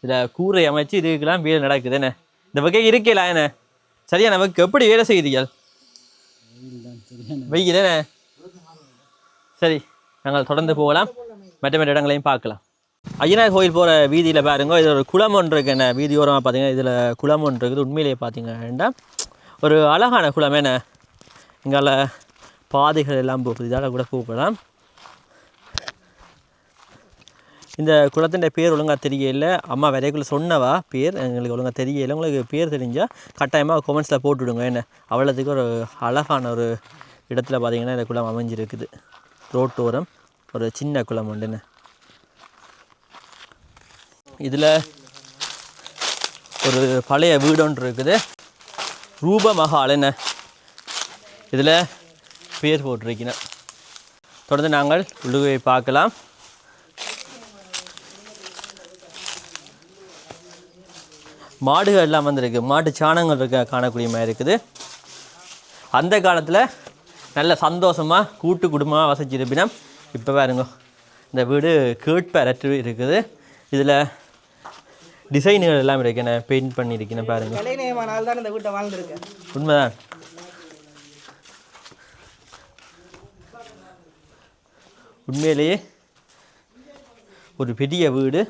இதில் கூரை அமைச்சு இதுக்கெல்லாம் வேலை நடக்குது. என்ன இந்த வகைக்கு இருக்கலாம். என்ன சரியா நமக்கு எப்படி வேலை செய்கிறீர்கள்? வெயில் என்ன? சரி, நாங்கள் தொடர்ந்து போகலாம். மற்ற இடங்களையும் பார்க்கலாம். ஐயனார் கோயில் போகிற வீதியில் பாருங்க, இது ஒரு குளம் ஒன்று இருக்குது. என்ன வீதியோரமாக பார்த்தீங்கன்னா இதில் குளம் ஒன்று இருக்குது. உண்மையிலேயே பார்த்தீங்கன்னா ஒரு அழகான குளம். என்ன இங்கால பாதைகள் எல்லாம் போகுது. இதால் கூட போகலாம். இந்த குளத்தின் பேர் ஒழுங்காக தெரியல. அம்மா வரைக்குள்ள சொன்னவா பேர் எங்களுக்கு ஒழுங்காக தெரியல. உங்களுக்கு பேர் தெரிஞ்சால் கட்டாயமாக கொமெண்ட்ஸில் போட்டுவிடுங்க. என்ன அவ்வளோத்துக்கு ஒரு அழகான ஒரு இடத்துல பார்த்தீங்கன்னா இந்த குளம் அமைஞ்சிருக்குது. ரோட்டோரம் ஒரு சின்ன குளம் உண்டு. என்ன இதில் ஒரு பழைய வீடு ஒன்று இருக்குது. ரூபமஹால். என்ன இதில் பேர் போட்டிருக்கிறேன். தொடர்ந்து நாங்கள் உள்ளுவை பார்க்கலாம். மாடுகள் எல்லாம் வந்துருக்கு. மாட்டு சாணங்கள் இருக்க காணக்கூடிய மாதிரி இருக்குது. அந்த காலத்தில் நல்ல சந்தோஷமாக கூட்டு குடும்பமாக வசிச்சிருப்பினோம். இப்போ பாருங்க, இந்த வீடு கேட்பரற்று இருக்குது. இதில் டிசைனுகள் எல்லாம் இருக்கு. என்ன பெயிண்ட் பண்ணியிருக்கேன் பாருங்க. தான் இந்த வீட்டை வாழ்ந்துருக்கேன். உண்மைதான். உண்மையிலேயே ஒரு பெரிய வீடு.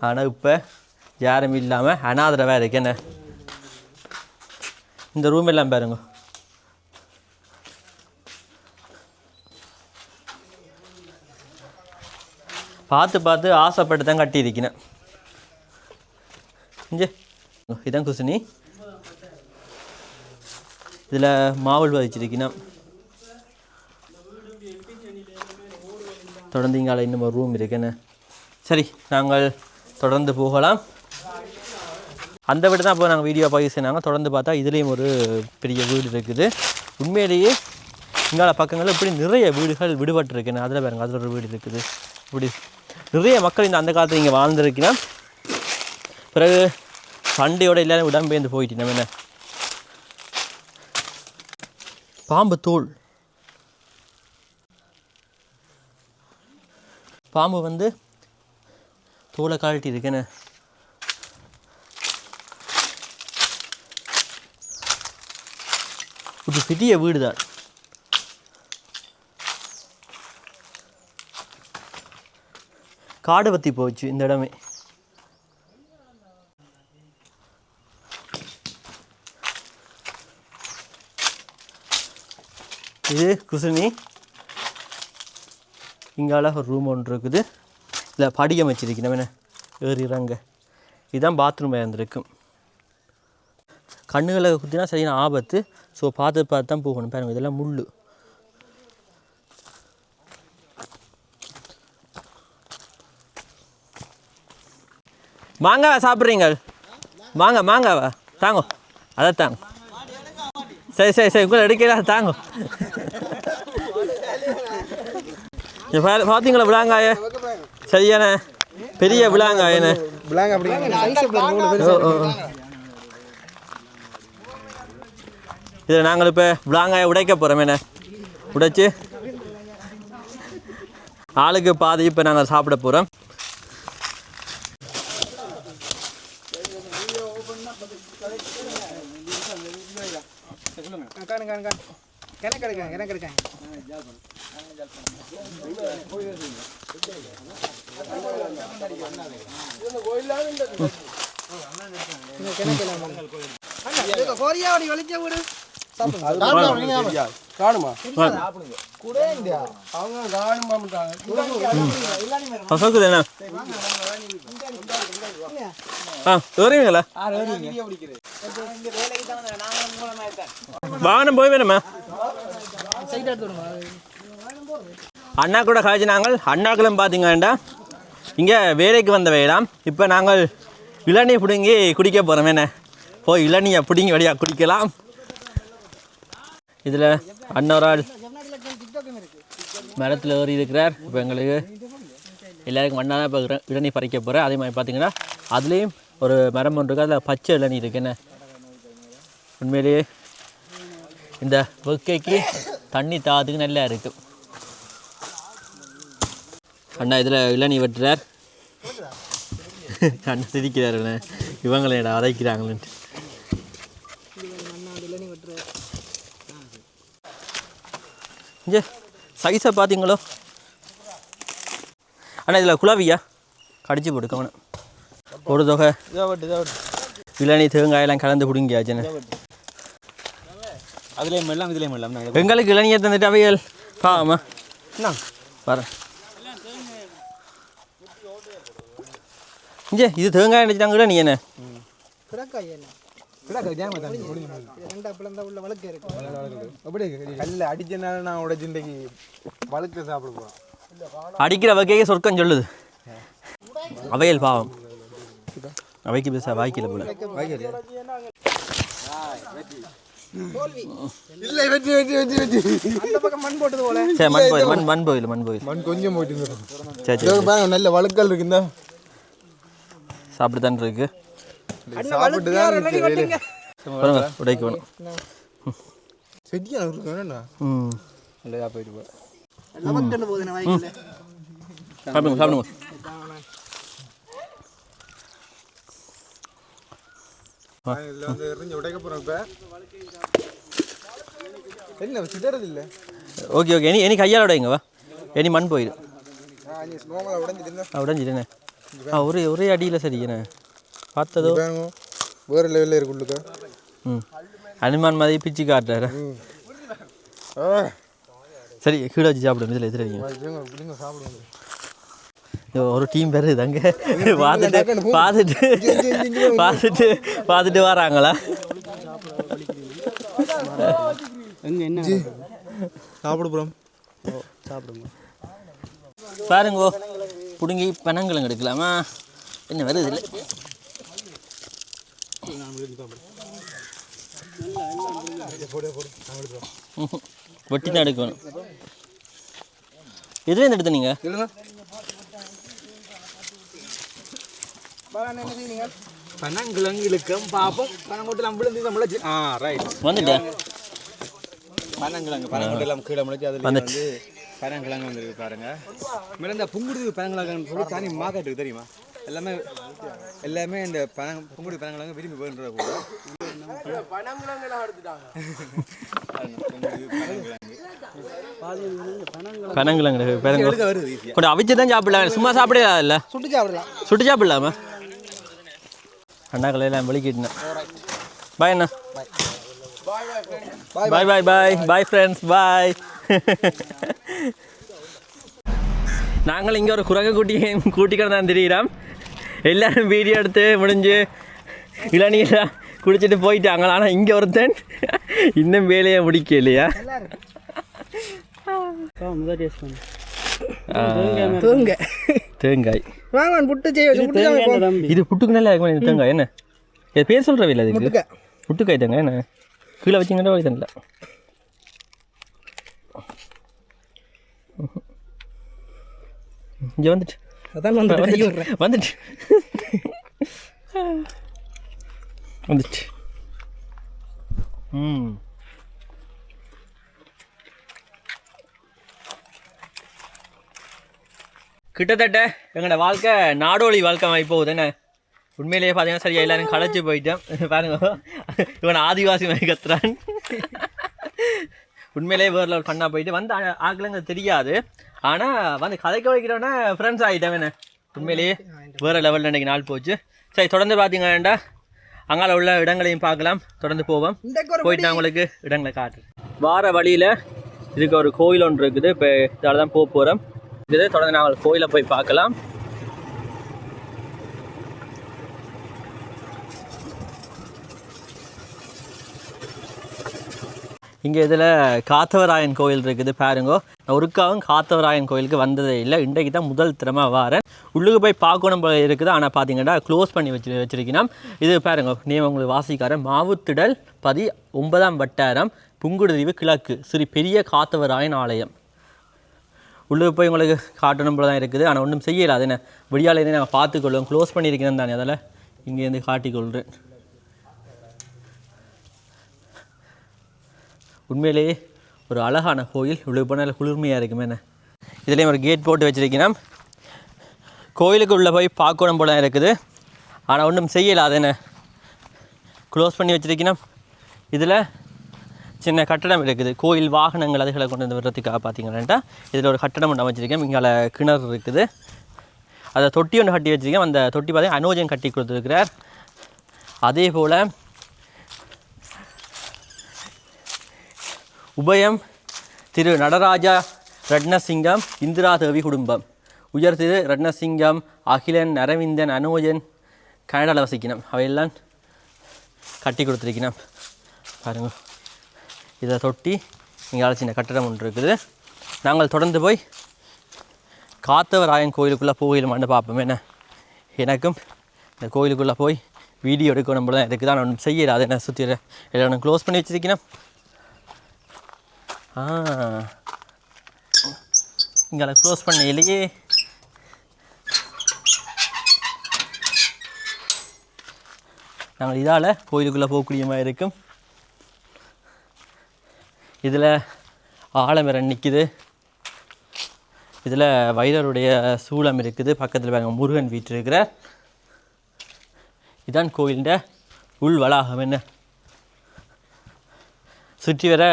ஆனால் இப்போ யாரும் இல்லாமல் அனாதரவாக இருக்கு. என்ன இந்த ரூம் எல்லாம் பாருங்க. பார்த்து ஆசைப்பட்டு தான் கட்டியிருக்கிறேன். இங்கே இதான் குசினி. இதில் மாவுள் வச்சிருக்கணும். தொடர்ந்து இங்கால இன்னும் ஒரு ரூம் இருக்குன்னு. சரி, நாங்கள் தொடர்ந்து போகலாம். அந்த வீடு தான் இப்போ நாங்கள் வீடியோ பதிவு செய்னாங்க. தொடர்ந்து பார்த்தா இதுலேயும் ஒரு பெரிய வீடு இருக்குது. உண்மையிலேயே இங்கால பக்கங்களில் இப்படி நிறைய வீடுகள் விடுபட்டுருக்குன்னு. அதில் பாருங்க, அதில் ஒரு வீடு இருக்குது. இப்படி நிறைய மக்கள் இந்த அந்த காலத்தில் இங்கே வாழ்ந்துருக்கணும். பிறகு சண்டையோடு எல்லாரும் இடம்பெயர்ந்து போயிட்டு. நம்ம என்ன பாம்பு தோல், பாம்பு வந்து தோலை காட்டி இருக்குன்னு. ஒரு பெரிய வீடு தான். காடு பற்றி போச்சு இந்த இடமே. இது குசினி. இங்கால ஒரு ரூம் ஒன்று இருக்குது. இதில் படியம் வச்சிருக்கணும். என்ன ஏறி இறங்க. இதுதான் பாத்ரூம் இருந்திருக்கும். கண்ணுகளை குத்தினா சரியான ஆபத்து. ஸோ பார்த்து தான் போகணும். பாருங்கள், இதெல்லாம் முள். மாங்காவை சாப்பிட்றீங்க? மாங்காவா தாங்க, அதை தாங்க. சரி உங்களை எடுக்கலாம் தாங்க. பார்த்தீங்களா விளாங்காய சரியான பெரிய விளாங்காயண்ணே. பிளாங் அப்படி இதில் நாங்கள் இப்போ விளாங்காயை உடைக்க போகிறோம். என்ன உடைச்சி ஆளுக்கு பாதி இப்போ நாங்கள் சாப்பிட போகிறோம். எனக்கு எடுக்காங்க கோரியாவடி வலிக்க விடு காணுமா பசங்க என்ன வருவீங்களா வாகனம் போய் வேணுமா அண்ணா கூட காய்ச்சி நாங்கள் அண்ணாக்களும் பார்த்தீங்கன்னா இங்கே வேலைக்கு வந்த வேடாம். இப்போ நாங்கள் இளநீ பிடுங்கி குடிக்க போகிறோம். என்ன போய் இளநியை பிடுங்கி வழியாக குடிக்கலாம். இதில் அன்னொரு மரத்தில் ஏறி இருக்கிறார். இப்போ எங்களுக்கு எல்லாருக்கும் மண்ணாக தான் இப்போ இளநீ பறிக்க போகிறேன். அதே மாதிரி பார்த்தீங்கன்னா அதுலேயும் ஒரு மரம் ஒன்று இருக்குது, அதில் பச்சை இளநீ இருக்குது. என்ன உண்மையிலேயே இந்த வெக்கைக்கு தண்ணி தாத்துக்கு நல்லா இருக்குது. அண்ணா இதில் இளநீ வெட்டுறார். அண்ணா சிரிக்கிறார். இவங்களை அதைக்கிறாங்களேன்ட்டு. இங்கே சைஸை பார்த்தீங்களோ அண்ணா, இதில் குழாவியா கடிச்சு போட்டுக்கவன ஒரு தொகை இளநீ தேங்காயெல்லாம் கலந்து பிடிங்கியாச்சுன்னு. அதுலேயும் எல்லாம் இதுலேயும் எல்லாம் எங்களுக்கு இளநியை தந்துட்டு அவையல் பாவமா என்ன வரேன். இங்கே இது தேங்காய் அடிச்சிட்டாங்களா நீ என்ன அடிக்கிற வகையே சொர்க்கம் சொல்லுது. அவையல் பாவம் அவைக்கு பேச வாய்க்கல போல. மண் போயில் நல்ல வழுக்கல் இருக்குந்தா சாப்பிட்டுதான் இருக்கு. உடைக்கணும். சாப்பிடுங்க சாப்பிடுங்க. ஓகே ஓகே இனி கையால் உடைங்க வா. இனி மண் போயிடு. உடஞ்சிட்டேண்ணே. ஒரே அடியில் சரிங்கண்ணே பார்த்ததோ வேறு லெவலில் இருக்குல்லுக்கா. அனுமான் மாதிரி பிச்சு காட்டுறாரு. சரி கீழே வச்சு சாப்பிடுங்க. இதில் எதிரீங்க ஒரு டீம் பேர் தாங்க பார்த்துட்டு வராங்களா. என்ன சாப்பிடுறோம் சாப்பிடுங்க பாருங்கோ. பிடுங்கி பனங்கிழங்கு எடுக்கலாமா? என்ன வருது இல்லை வெட்டி தான் எடுக்கணும். எதுலேருந்து எடுத்து நீங்கள் பனங்கிழங்குக்கும் பார்ப்போம். பனங்கொட்டெல்லாம் விழுந்து முளைச்சி ரைட் வந்துட்டேன். பனங்கொட்டெல்லாம் கீழே முளைச்சி அதில் வந்து பனங்கிழங்கு வந்துருக்கு பாருங்க. மேலே இந்த புங்குடுது பனங்கிழங்குன்னு சொல்லி தனி மார்க்கெட்டுக்கு தெரியுமா? எல்லாமே இந்த புங்குடு பனங்கிழங்கு விரும்பி போயின்ற கூட பனங்கிழங்கு கொஞ்சம் அவிச்சு தான் சாப்பிடலாம். சும்மா சாப்பிடலாம் இல்லை சுட்டு சாப்பிடலாமா? அண்ணாக்களை எல்லாம் வெளிக்கிட்டேன். பாய் அண்ணா. பாய் பாய் பாய் பாய் ஃப்ரெண்ட்ஸ் பாய். நாங்கள் இங்கே ஒரு குரங்கு கூட்டிக்கிட்டு தான் தெரிகிறோம். எல்லோரும் வீடியோ எடுத்து முடிஞ்சு இளநீரெலாம் குடிச்சிட்டு போயிட்டாங்க. ஆனால் இங்கே ஒருத்தன் இன்னும் வேலையை முடிக்க இல்லையா? தேங்காய் இது புட்டுக்கு நல்லா இருக்கும். தேங்காய் என்ன பேர் சொல்கிறவே இல்லை அதுக்கு புட்டுக்காய் தேங்காய் என்ன கீழே வச்சிங்கன்னா வழி தெரியல. இங்கே வந்துட்டு அதான் வந்துட்டு வந்துட்டு வந்துட்டு கிட்டத்தட்ட எங்களோட வாழ்க்கை நாடோழி வாழ்க்கை மாதிரி போகுது என்ன. உண்மையிலேயே பார்த்தீங்கன்னா சரியா எல்லாரும் களைச்சி போயிட்டேன். பாருங்க இவன் ஆதிவாசி மாதிரி கத்துறான். உண்மையிலேயே வேறு லெவல் ஃபன்னாக போயிட்டு வந்து ஆக்கலங்க தெரியாது. ஆனால் வந்து கதைக்க வைக்கிறோன்னா ஃப்ரெண்ட்ஸ் ஆகிட்டேன் என்ன. உண்மையிலேயே வேறு லெவலில் இன்றைக்கி நாள் போச்சு. சரி தொடர்ந்து பார்த்தீங்கன்னா அங்கால உள்ள இடங்களையும் பார்க்கலாம். தொடர்ந்து போவோம். போயிட்டு நான் உங்களுக்கு இடங்களை காட்டுறேன். வார வழியில் இதுக்கு ஒரு கோயில் ஒன்று இருக்குது. இப்போ இதால் தான் போக போகிறோம். இது தொடர்ந்து நாங்கள் கோயிலை போய் பார்க்கலாம். இங்கே இதில் காத்தவராயன் கோயில் இருக்குது பாருங்கோ. நான் ஒருக்காவும் காத்தவராயன் கோயிலுக்கு வந்ததே இல்லை. இன்றைக்கு தான் முதல் திறமை வாரேன். உள்ளுக்கு போய் பார்க்கணும் போல இருக்குது. ஆனால் பார்த்தீங்கன்னா க்ளோஸ் பண்ணி வச்சிருக்கணும். இது பாருங்க நீ உங்களுக்கு வாசிக்காரன் மாவுத்திடல் 19ஆம் வட்டாரம் புங்குடுதீவு கிழக்கு ஸ்ரீ பெரிய காத்தவராயன் ஆலயம். உள்ளே போய் உங்களுக்கு காட்டணும் போல தான் இருக்குது. ஆனால் ஒன்றும் செய்யலை. அது என்ன விடியாலேருந்து நாங்கள் பார்த்துக்கொள்வோம். க்ளோஸ் பண்ணியிருக்கிறேன் தானே, அதில் இங்கேருந்து காட்டிக்கொள்கிறேன். உண்மையிலேயே ஒரு அழகான கோயில். உள்ளே போனால் குளிர்மையாக இருக்குமே என்ன. இதுலேயும் ஒரு கேட் போட்டு வச்சுருக்கணும். கோயிலுக்கு உள்ளே போய் பார்க்கணும் போல இருக்குது. ஆனால் ஒன்றும் செய்யலை. அது என்ன க்ளோஸ் பண்ணி வச்சுருக்கணும். இதில் சின்ன கட்டடம் இருக்குது. கோயில் வாகனங்கள் அதுகளை கொண்டு வந்து வர்றதுக்காக பார்த்தீங்கன்னா இதில் ஒரு கட்டடம் ஒன்று அமைச்சிருக்கேன். இங்கே கிணறு இருக்குது. அதை தொட்டி ஒன்று கட்டி வச்சுருக்கேன். அந்த தொட்டி பார்த்தீங்கன்னா அனோஜன் கட்டி கொடுத்துருக்கிறார். அதே போல் உபயம் திரு நடராஜா ரட்னசிங்கம் இந்திரா தேவி குடும்பம் உயர் திரு ரட்னசிங்கம் அகிலன் அரவிந்தன் அனோஜன் கனடாவில் வசிக்கணும். அவையெல்லாம் கட்டி கொடுத்துருக்கணும் பாருங்க. இதை தொட்டி இங்கே சின்ன கட்டடம் ஒன்று இருக்குது. நாங்கள் தொடர்ந்து போய் காத்தவராயன் கோயிலுக்குள்ளே போயிடுமான்னு பார்ப்போம். என்ன எனக்கும் இந்த கோயிலுக்குள்ளே போய் வீடியோ எடுக்கணும் போல தான் இருக்குது. ஆனால் ஒன்றும் செய்யலை. என்ன சுற்றி எல்லாம் க்ளோஸ் பண்ணி வச்சுருக்கணும். இங்கே க்ளோஸ் பண்ண இல்லையே. நாங்கள் இதால் கோயிலுக்குள்ளே போகக்கூடிய மாதிரி இருக்கும். இதில் ஆலமரம் நிற்கிது. இதில் வைரருடைய சூளம் இருக்குது. பக்கத்தில் பாருங்க முருகன் வீட்டு இருக்கிற. இதான் கோயிலிൻ്റെ உள் வளாகம். என்ன சுற்றி வர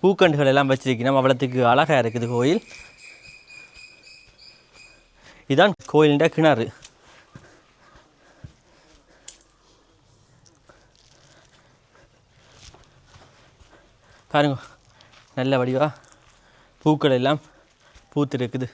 பூக்கண்டுகள் எல்லாம் வச்சிருக்கணும். அவ்வளோத்துக்கு அழகாக இருக்குது கோயில். இதான் கோயிலிൻ്റെ கிணறு. பாருங்க நல்ல வடிவா பூக்கள் எல்லாம் பூத்து இருக்குது.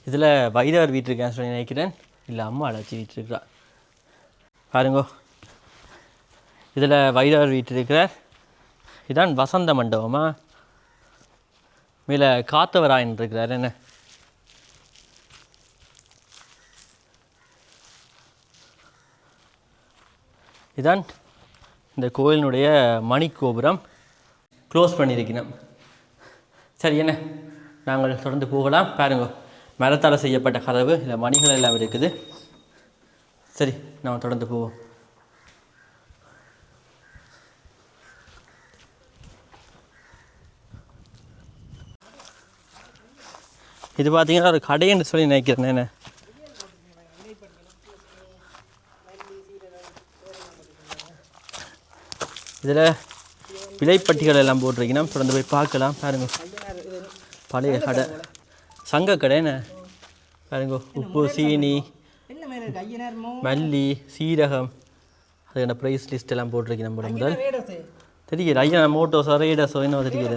இதில் வைரவர் வீட்டு இருக்கேன்னு சொல்லி நினைக்கிறேன். இல்லை அம்மா அழைச்சி வீட்டு இருக்கிறா பாருங்கோ. இதில் வைரவர் வீட்டு இருக்கிறார். இதான் வசந்த மண்டபமா. மேலே காத்தவராயன் இருக்கிறார். என்ன இதான் இந்த கோயிலினுடைய மணிக்கோபுரம். க்ளோஸ் பண்ணியிருக்கணும். சரி என்ன நாங்கள் தொடர்ந்து போகலாம். பாருங்க மரத்தால் செய்யப்பட்ட கதவு. இல்லை மணிகள் எல்லாம் இருக்குது. சரி நாம் தொடர்ந்து போவோம். இது பார்த்தீங்கன்னா ஒரு கடைன்னு சொல்லி நினைக்கிறேன். என்ன இதில் விலைப்பட்டிகள் எல்லாம் போட்டிருக்கணும். தொடர்ந்து போய் பார்க்கலாம். பாருங்க பழைய கடை சங்க கடை. என்ன பாருங்க உப்பு சீனி மல்லி சீரகம் அதுக்கான ப்ரைஸ் லிஸ்ட் எல்லாம் போட்டிருக்கு. நம்ம முதல் தெரியல. ஐயா மோட்டோஸா ரேடஸோ என்ன தெரியல.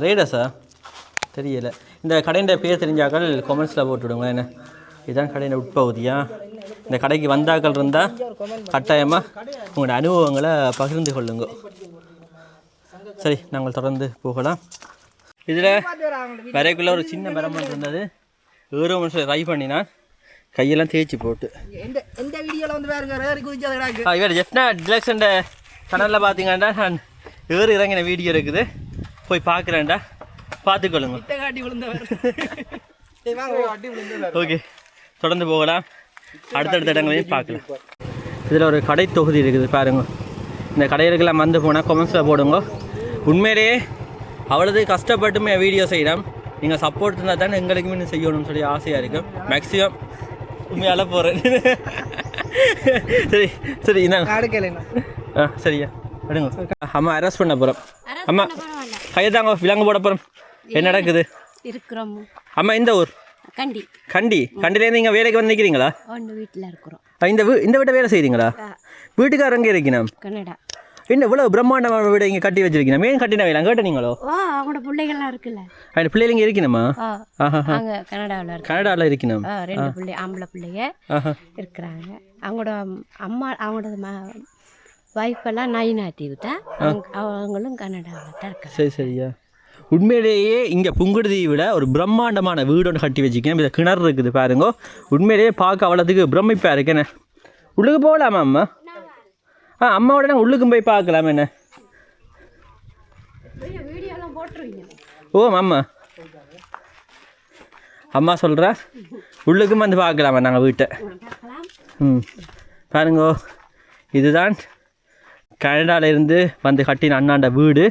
ரேடஸா தெரியலை. இந்த கடையின் பேர் தெரிஞ்சாக்கள் கமெண்ட்ஸில் போட்டுவிடுங்க. என்ன இதுதான் கடையின் உட்பகுதியா. இந்த கடைக்கு வந்தாக்கள் இருந்தால் கட்டாயமாக உங்களோட அனுபவங்களை பகிர்ந்து கொள்ளுங்க. சரி நாங்கள் தொடர்ந்து போகலாம். இதில் வரைக்குள்ள ஒரு சின்ன மரம் இருந்தது. ஏறும் சொல்லி ட்ரை பண்ணினான் கையெல்லாம் தேய்ச்சி போட்டு எந்த வீடியோவில் வந்து பாருங்க ஏறி குதிச்சது இவர் ஜெஃப்னா டிலக்ஷன் சேனலில் பார்த்தீங்கன்னா நான் ஏறு இறங்கின வீடியோ இருக்குது போய் பார்க்குறேன்டா பார்த்துக்கொள்ளுங்க காட்டி விழுந்தவர் ஓகே தொடர்ந்து போகலாம் அடுத்தடுத்த இடங்களையும் பார்க்கலாம் இதில் ஒரு கடை தொகுதி இருக்குது பாருங்க இந்த கடைகளுக்கெல்லாம் வந்து போனால் கொமெண்ட்ஸில் போடுங்க உண்மையிலேயே அவ்வளவு கஷ்டப்பட்டுமே வீடியோ செய்கிறோம் நீங்கள் சப்போர்ட் இருந்தால் தானே எங்களுக்குமே இன்னும் செய்யணும்னு சொல்லி ஆசையாக இருக்கும் மேக்ஸிமம் உண்மையால் போகிறேன் சரி சரி என்ன சரியா எடுங்க அம்மா அரெஸ்ட் பண்ண போகிறோம் அம்மா கையை தாங்க விலங்கு போட போகிறோம் என்ன நடக்குது இருக்கிறோம் அம்மா இந்த ஊர் கண்டி கண்டிலேருந்து நீங்கள் வேலைக்கு வந்து நிற்கிறீங்களா வீட்டில் இருக்கிறோம் இந்த வீட்டை வேலை செய்கிறீங்களா வீட்டுக்காரங்க இருக்கணும் கனடா என்ன இவ்வளோ பிரம்மாண்டமான வீடை இங்கே கட்டி வச்சிருக்கீங்க மேன் கட்டின வேலை கேட்டீங்களோ அவங்களோட பிள்ளைகள்லாம் இருக்குல்ல அந்த பிள்ளைங்க இருக்கணுமா அங்கே கனடாவில் இருக்கு கனடாவில் இருக்கணும் 2 பிள்ளை ஆம்பளை பிள்ளைங்க இருக்கிறாங்க அவங்களோட அம்மா அவங்களோட வைஃபெல்லாம் நயினாத்தி விட்டா அவங்களும் கனடாவில் தான் இருக்காங்க சரி சரியா உண்மையிலேயே இங்கே புங்குடுதீவில் ஒரு பிரம்மாண்டமான வீடு ஒன்று கட்டி வச்சுக்கேன் இதில் கிணறு இருக்குது பாருங்க உண்மையிலேயே பார்க்க அவ்வளோத்துக்கு பிரமிப்பாக இருக்கேண்ணே உள்ளுக்கு போகலாமா அம்மா அம்மாவோட நாங்கள் உள்ளுக்கும் போய் பார்க்கலாம் என்ன ஓ அம்மா அம்மா சொல்கிறா உள்ளுக்கும் வந்து பார்க்கலாமா நாங்கள் வீட்டை பாருங்கோ இதுதான் கனடாவிலேருந்து வந்து கட்டின அண்ணாண்ட வீடு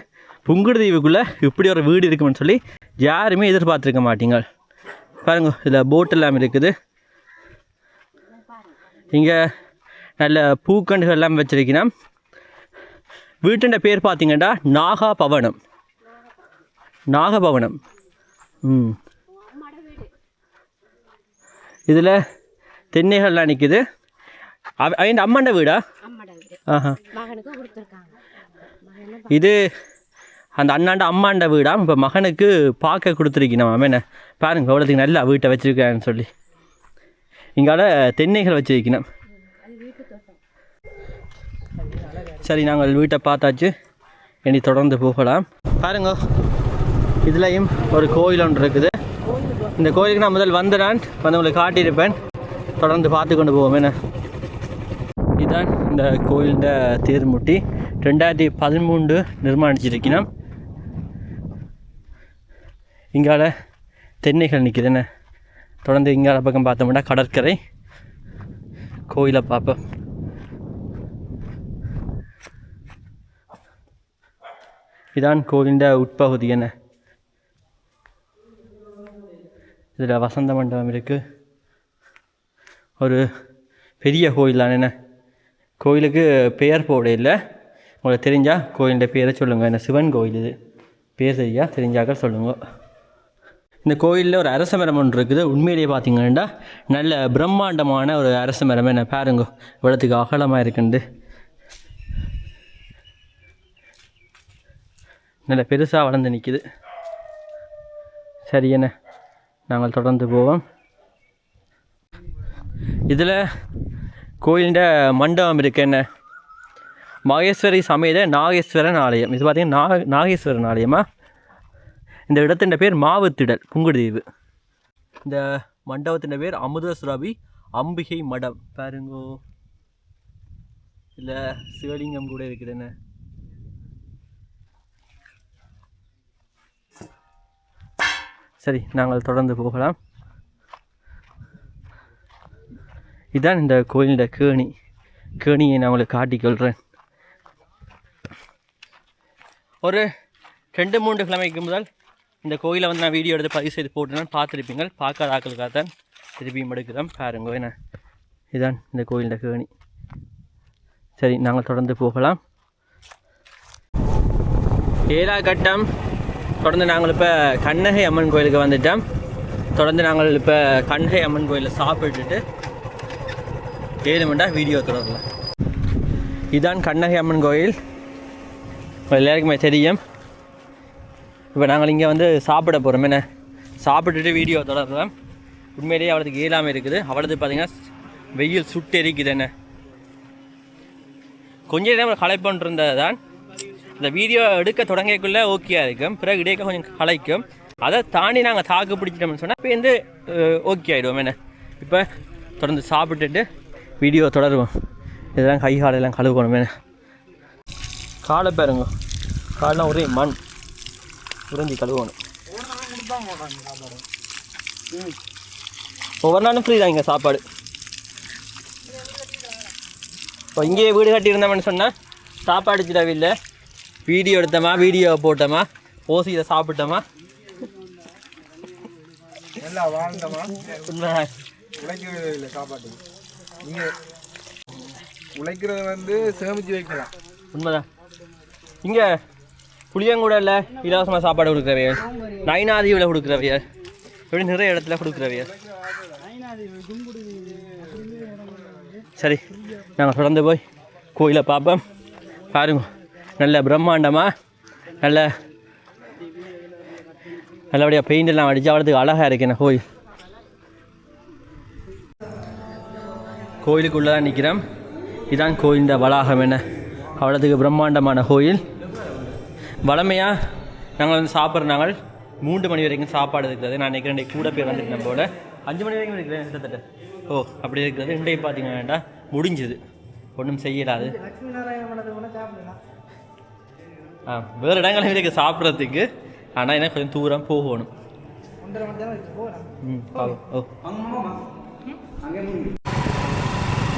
புங்குடுதீவுக்குள்ளே இப்படி ஒரு வீடு இருக்குமென்னு சொல்லி யாருமே எதிர்பார்த்துருக்க மாட்டீங்க பாருங்க இதில் போட் எல்லாம் இருக்குது இங்கே நல்ல பூக்கண்டுகள் எல்லாம் வச்சிருக்கணும் வீட்டுண்ட பேர் பார்த்தீங்கன்னா நாகபவனம் இதில் தென்னைகள்லாம் நிற்குது அவன் அம்மாண்ட வீடா இது அந்த அண்ணாண்ட அம்மாண்ட வீடா இப்போ மகனுக்கு பார்க்க கொடுத்துருக்கணும் அவன் என்ன பாருங்க அவ்வளோத்துக்கு நல்லா வீட்டை வச்சுருக்கான்னு சொல்லி இங்கால தென்னைகள் வச்சுருக்கணும் சரி நாங்கள் வீட்டை பார்த்தாச்சு இனி தொடர்ந்து போகலாம் பாருங்க இதுலேயும் ஒரு கோயில் ஒன்று இருக்குது இந்த கோயிலுக்கு நான் முதல் வந்துடான் வந்து உங்களுக்கு காட்டியிருப்பேன் தொடர்ந்து பார்த்து கொண்டு போவோம் என்ன இதுதான் இந்த கோயிலின் தேர்முட்டி 2013 நிர்மாணிச்சிருக்கணும் இங்கால தென்னைகள் நிற்குது என்ன தொடர்ந்து இங்கால பக்கம் பார்த்தோம்னா கடற்கரை கோயிலை பார்ப்போம் இதான் கோயிலின் உட்பகுதி என்ன இதில் வசந்த மண்டபம் இருக்குது ஒரு பெரிய கோயில் தான் என்ன கோயிலுக்கு பெயர் போட இல்லை உங்களுக்கு தெரிஞ்சால் கோயிலுடைய பேரை சொல்லுங்கள் என்ன சிவன் கோயில் இது பேர் சரியா தெரிஞ்சாக்க சொல்லுங்கள் இந்த கோயிலில் ஒரு அரச மரம் ஒன்று இருக்குது உண்மையிலேயே பார்த்தீங்கன்னா நல்ல பிரம்மாண்டமான ஒரு அரச மரம் என்ன பாருங்க இவ்வளோத்துக்கு அகலமாக இருக்குண்டு நல்ல பெருசாக வளர்ந்து நிற்கிது சரி என்ன நாங்கள் தொடர்ந்து போவோம் இதில் கோயிலின் மண்டபம் இருக்கு என்ன மகேஸ்வரி சமேத நாகேஸ்வரன் ஆலயம் இது பார்த்திங்கன்னா நாகேஸ்வரன் ஆலயமா இந்த இடத்தின் பேர் மாவுத்திடல் புங்குடுதீவு இந்த மண்டபத்தின் பேர் அமுதசுரபி அம்பிகை மடம் பாருங்கோ இல்லை சிவலிங்கம் கூட இருக்குது என்ன சரி நாங்கள் தொடர்ந்து போகலாம் இதுதான் இந்த கோயிலோட கேணியை நான் உங்களுக்கு காட்டிக்கொள்கிறேன் ஒரு 2-3 கிழமைக்கு முதல் இந்த கோயிலை வந்து நான் வீடியோ எடுத்து பதிவு செய்து போட்டுனா பார்த்துருப்பீங்க பார்க்காத ஆக்களுக்காக தான் திருப்பியும் எடுக்கிறோம் பாருங்க என்ன இதுதான் இந்த கோயிலோட கேணி சரி நாங்கள் தொடர்ந்து போகலாம் 7ஆம் கட்டம் தொடர்ந்து நாங்கள் இப்போ கண்ணகை அம்மன் கோயிலுக்கு வந்துட்டோம் தொடர்ந்து நாங்கள் இப்போ கண்ணகை அம்மன் கோயிலில் சாப்பிட்டுட்டு 7 மணி வீடியோ தொடரலாம் இதுதான் கண்ணகை அம்மன் கோயில் எல்லாருக்குமே தெரியும் இப்போ நாங்கள் இங்கே வந்து சாப்பிட போகிறோம் என்ன சாப்பிட்டுட்டு வீடியோ தொடரலாம் உண்மையிலேயே அவளுக்கு இயலாமல் இருக்குது அவளது பார்த்திங்கன்னா வெயில் சுட்டு எரிக்குது என்ன கொஞ்சம் நேரம் களைப்பொன்று இருந்தது தான் இந்த வீடியோ எடுக்க தொடங்கக்குள்ளே ஓகேயாக இருக்கும் பிறகு இடையே கொஞ்சம் களைக்கும் அதை தாண்டி நாங்கள் தாக்கு பிடிச்சிட்டோம்னு சொன்னால் இப்போ வந்து ஓகே ஆகிடுவோம் என்ன. இப்போ தொடர்ந்து சாப்பிட்டுட்டு வீடியோ தொடருவோம். இதெல்லாம் கை காலெல்லாம் கழுவணும் என்ன. காலை பாருங்க, காலெலாம் ஒரே மண் உறைஞ்சி கழுவணும். ஒவ்வொரு நாளும் ஃப்ரீ தான் இங்கே சாப்பாடு. இப்போ இங்கேயே வீடு கட்டியிருந்தோம்னு சொன்னால் சாப்பாடு சிலவில்லை, வீடியோ எடுத்தோமா வீடியோ போட்டோமா ஓசியில் சாப்பிட்டோமா நல்லா வாழ்ந்தமா உண்மைதான். உழைக்கிறது இல்லை சாப்பாட்டுக்கு. நீங்கள் உழைக்கிறத வந்து சேமித்து வைக்கலாம். உண்மைதான். இங்கே புளியங்கூடல இலவசமாக சாப்பாடு கொடுக்குறவையர், நைனாதீவில் கொடுக்குறவையர், இப்படி நிறைய இடத்துல கொடுக்குறவையர். சரி, நாங்கள் தொடர்ந்து போய் கோயிலை பார்ப்போம். பாருங்க, நல்ல பிரம்மாண்டமாக நல்லபடியாக பெயிண்ட் எல்லாம் அடித்து அவ்வளோத்துக்கு அழகாக இருக்குண்ணே கோயில். கோயிலுக்குள்ளே தான் நிற்கிறோம். இதுதான் கோயிலின் வளாகம் என்ன, அவ்வளோத்துக்கு பிரம்மாண்டமான கோயில். வளமையாக நாங்கள் வந்து சாப்பிட்றாங்க 3 மணி வரைக்கும் சாப்பாடு இருக்கிறது. நான் நினைக்கிறேன் கூட பேர் வந்துட்டேன் போல் 5 மணி வரைக்கும் இருக்கிறேன் கிட்டத்தட்ட. ஓ அப்படி இருக்கிறது. இன்றைக்கு பார்த்தீங்கன்னா முடிஞ்சுது, ஒன்றும் செய்யலாது. வேறு இடங்களும் இருக்குது சாப்பிட்றதுக்கு, ஆனால் எனக்கு கொஞ்சம் தூரம் போகணும். ஓ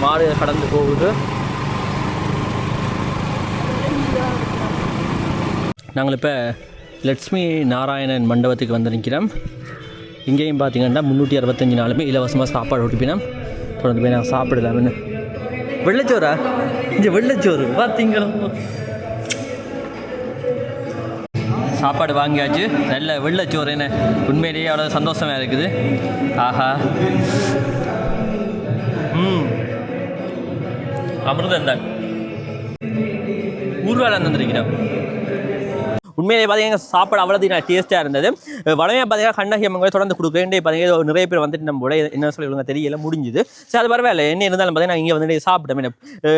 மாடு கடந்து போகுது. நாங்கள் இப்போ லட்சுமி நாராயணன் மண்டபத்துக்கு வந்து நிற்கிறோம். இங்கேயும் பார்த்தீங்கன்னா 365 நாளுமே இலவசமாக சாப்பாடு கொடுப்பினோம். தொடர்ந்து போய் நாங்கள் சாப்பிடலாம். என்ன வெள்ளைச்சோறா? இங்கே வெள்ளைச்சோறு பார்த்தீங்களா? சாப்பாடு வாங்கியாச்சு, நல்ல வெள்ளைச்சோறு. என்ன உண்மையிலேயே அவ்வளோ சந்தோஷமாக இருக்குது. ஆஹா, அமிர்தம் தான். ஊர்வலம் தந்துருக்கிறோம். உண்மையிலே பார்த்தீங்கன்னா சாப்பாடு அவ்வளோ டேஸ்ட்டாக இருந்தது. வளமையாக பார்த்தீங்கன்னா கண்ணகி அம்மன் தொடர்ந்து கொடுக்குறேன். பார்த்தீங்கன்னா நிறைய பேர் வந்துட்டு நம்ம கூட என்ன சொல்லி ஒழுங்காக தெரியல, முடிஞ்சுது. சரி, அது பரவாயில்ல. என்ன இருந்தாலும் பார்த்தீங்கன்னா இங்கே வந்து சாப்பிட்டோம்.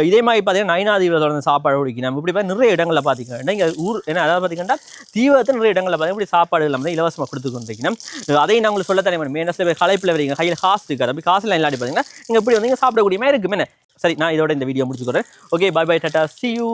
இதே மாதிரி பார்த்தீங்கன்னா நைனாதீவில் தொடர்ந்து சாப்பாடு குடிக்கணும். இப்படி பார்த்து நிறைய இடங்களில் பார்த்தீங்கன்னா இங்கே ஊர் என்ன அதாவது பார்த்தீங்கன்னா தீவிரத்தில் நிறைய இடங்களில் பார்த்தீங்கன்னா இப்படி சாப்பாடு இல்லாமல் இலவசமாக கொடுத்து கொண்டிருக்கணும். அதையும் நாங்கள் சொல்ல தரேன். மெயினாக சில பேர் களைப்பில் வரீங்க, கையில் காசு இருக்காது. அப்படி காசுலாம் இல்லாட்டி பார்த்தீங்கன்னா இங்கே இப்படி வந்து சாப்பிடக்கூடிய மாதிரி இருக்குமே. சரி, நான் இதோட இந்த வீடியோ முடிச்சுக்கிறேன். Okay, bye bye, tata, see you.